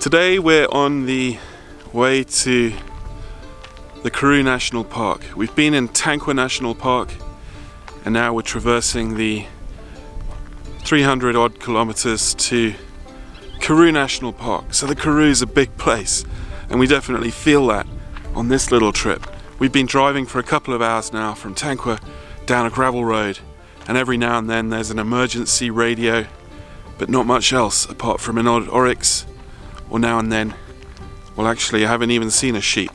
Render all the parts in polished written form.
Today we're on the way to the Karoo National Park. We've been in Gannaga National Park and now we're traversing the 300 odd kilometers to Karoo National Park. So the Karoo is a big place and we definitely feel that on this little trip. We've been driving for a couple of hours now from Gannaga down a gravel road, and every now and then there's an emergency radio, but not much else apart from an odd oryx, or now and then, well actually I haven't even seen a sheep.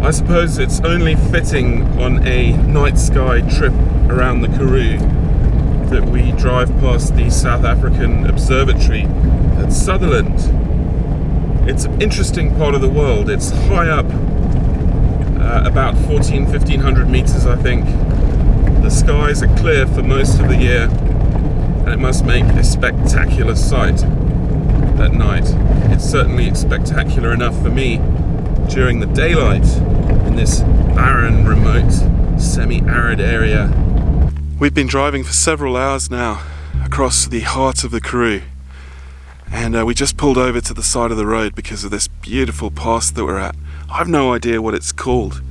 I suppose it's only fitting on a night sky trip around the Karoo that we drive past the South African Observatory at Sutherland. It's an interesting part of the world. It's high up, about 1500 meters I think. The skies are clear for most of the year and it must make a spectacular sight at night. It's certainly spectacular enough for me during the daylight in this barren, remote, semi-arid area. We've been driving for several hours now across the heart of the Karoo, and we just pulled over to the side of the road because of this beautiful pass that we're at. I have no idea what it's called,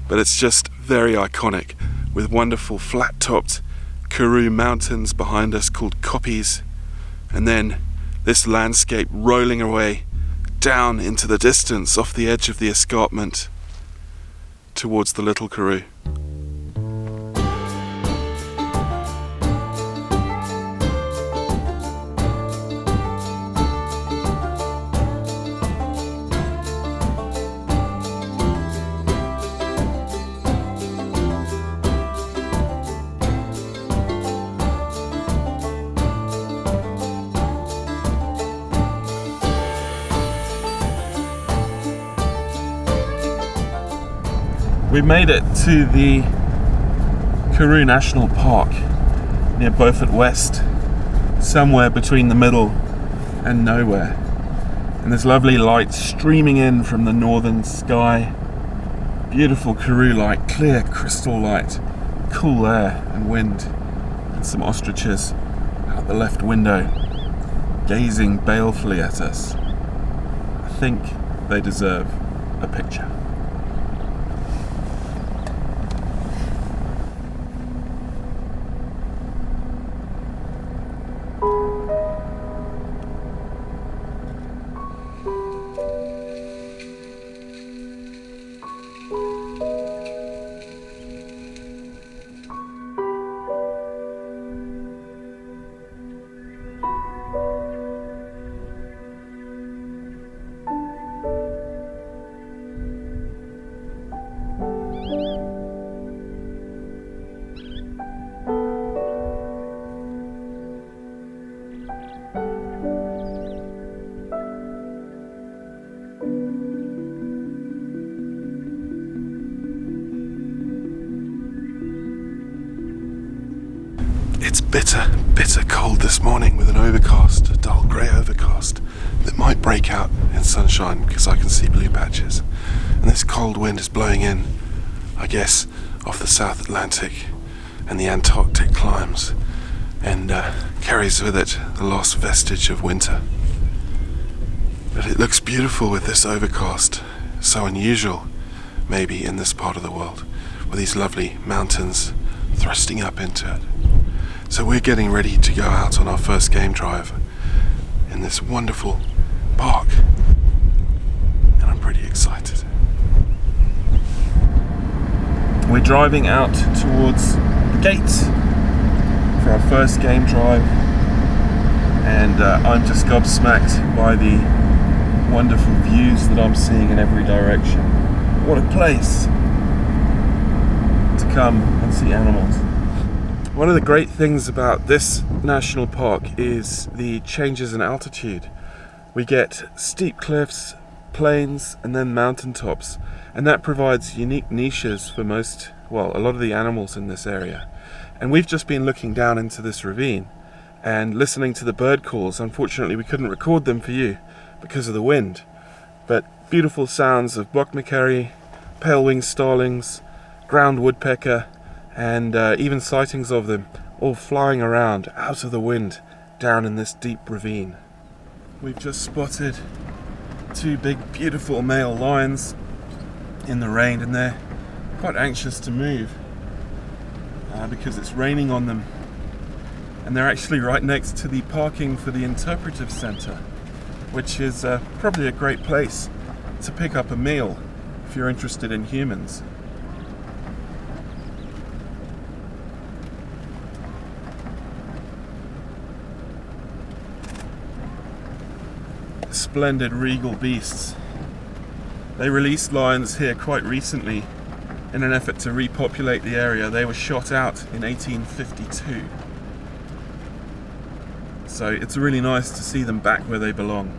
but it's just very iconic, with wonderful flat-topped Karoo mountains behind us called koppies, and then this landscape rolling away down into the distance off the edge of the escarpment towards the little Karoo. We made it to the Karoo National Park near Beaufort West, somewhere between the middle and nowhere. And there's lovely light streaming in from the northern sky. Beautiful Karoo light, clear crystal light, cool air and wind, and some ostriches out the left window, gazing balefully at us. I think they deserve a picture. It's bitter cold this morning with an overcast, a dull grey overcast that might break out in sunshine because I can see blue patches. And this cold wind is blowing in, I guess, off the South Atlantic and the Antarctic climes, and carries with it the last vestige of winter. But it looks beautiful with this overcast, so unusual maybe in this part of the world, with these lovely mountains thrusting up into it. So we're getting ready to go out on our first game drive in this wonderful park, and I'm pretty excited. We're driving out towards the gates for our first game drive, and I'm just gobsmacked by the wonderful views that I'm seeing in every direction. What a place to come and see animals. One of the great things about this national park is the changes in altitude. We get steep cliffs plains and then mountaintops, and that provides unique niches for a lot of the animals in this area. And we've just been looking down into this ravine and listening to the bird calls. Unfortunately, we couldn't record them for you because of the wind, but beautiful sounds of bockmackerry, pale-winged starlings, ground woodpecker, and even sightings of them all flying around out of the wind down in this deep ravine. We've just spotted 2 big beautiful male lions in the rain, and they're quite anxious to move because it's raining on them, and they're actually right next to the parking for the interpretive centre, which is probably a great place to pick up a meal if you're interested in humans. Splendid regal beasts. They released lions here quite recently in an effort to repopulate the area. They were shot out in 1852. So it's really nice to see them back where they belong.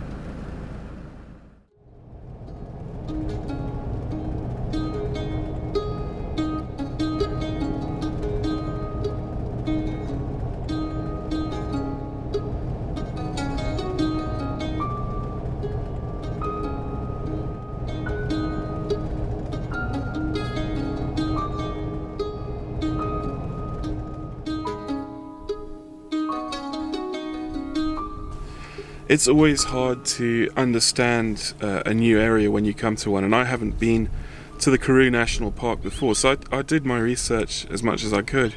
It's always hard to understand a new area when you come to one, and I haven't been to the Karoo National Park before, so I did my research as much as I could,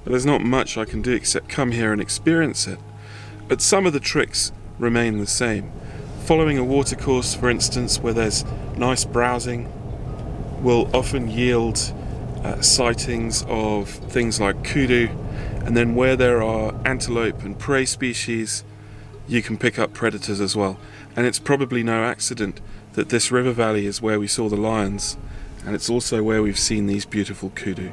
but there's not much I can do except come here and experience it. But some of the tricks remain the same. Following a watercourse, for instance, where there's nice browsing, will often yield sightings of things like kudu, and then where there are antelope and prey species, you can pick up predators as well. And it's probably no accident that this river valley is where we saw the lions, and it's also where we've seen these beautiful kudu.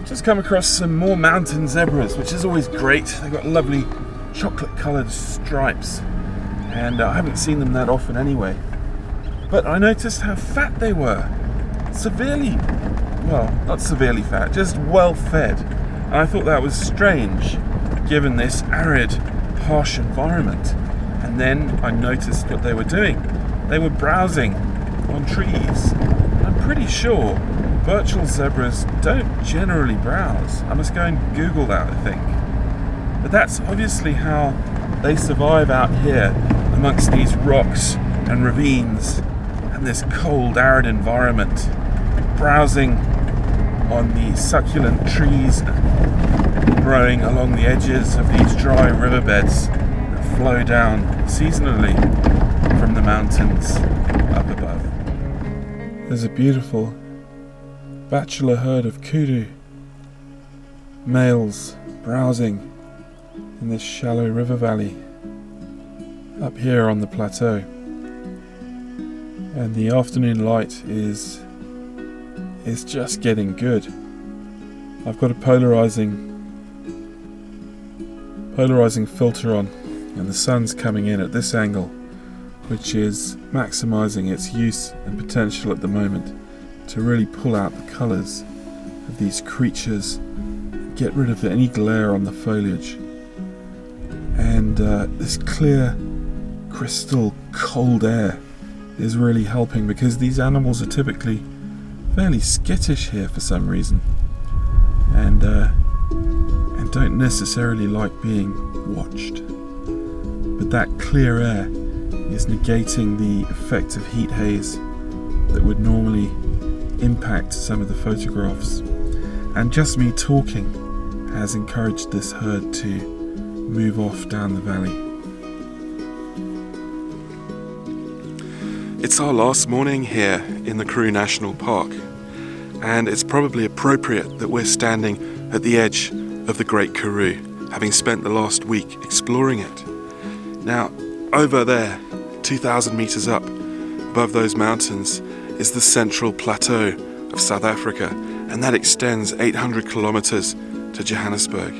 Just come across some more mountain zebras, which is always great. They've got lovely chocolate coloured stripes, and I haven't seen them that often anyway. But I noticed how fat they were. Not severely fat, just well fed. And I thought that was strange, given this arid, harsh environment. And then I noticed what they were doing. They were browsing on trees. I'm pretty sure virtual zebras don't generally browse. I must go and Google that, I think. But that's obviously how they survive out here amongst these rocks and ravines and this cold, arid environment, browsing on the succulent trees growing along the edges of these dry riverbeds that flow down seasonally from the mountains up above. There's a beautiful bachelor herd of kudu, males browsing in this shallow river valley up here on the plateau, and the afternoon light is just getting good. I've got a polarizing filter on, and the sun's coming in at this angle, which is maximizing its use and potential at the moment to really pull out the colours of these creatures, get rid of any glare on the foliage. And this clear, crystal, cold air is really helping, because these animals are typically fairly skittish here for some reason, and don't necessarily like being watched. But that clear air is negating the effect of heat haze that would normally impact some of the photographs, and just me talking has encouraged this herd to move off down the valley. It's our last morning here in the Karoo National Park, and it's probably appropriate that we're standing at the edge of the Great Karoo, having spent the last week exploring it. Now, over there, 2,000 meters up above those mountains, is the central plateau of South Africa, and that extends 800 kilometers to Johannesburg.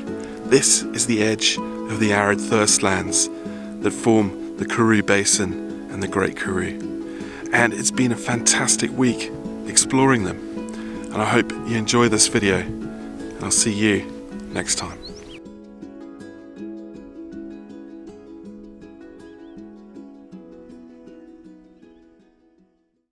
This is the edge of the arid thirstlands that form the Karoo Basin and the Great Karoo. And it's been a fantastic week exploring them. And I hope you enjoy this video, and I'll see you next time.